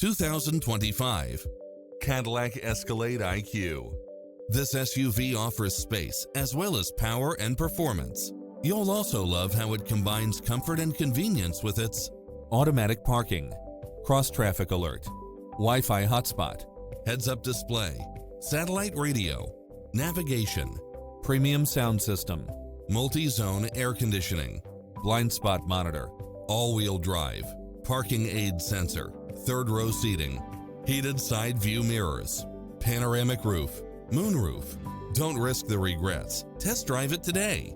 2025 Cadillac Escalade IQ. This SUV offers space as well as power and performance. You'll also love how it combines comfort and convenience with its automatic parking, cross-traffic alert, Wi-Fi hotspot, heads-up display, satellite radio, navigation, premium sound system, multi-zone air conditioning, blind spot monitor, all-wheel drive, parking aid sensor, third-row seating, heated side view mirrors, panoramic roof, moonroof. Don't risk the regrets. Test drive it today.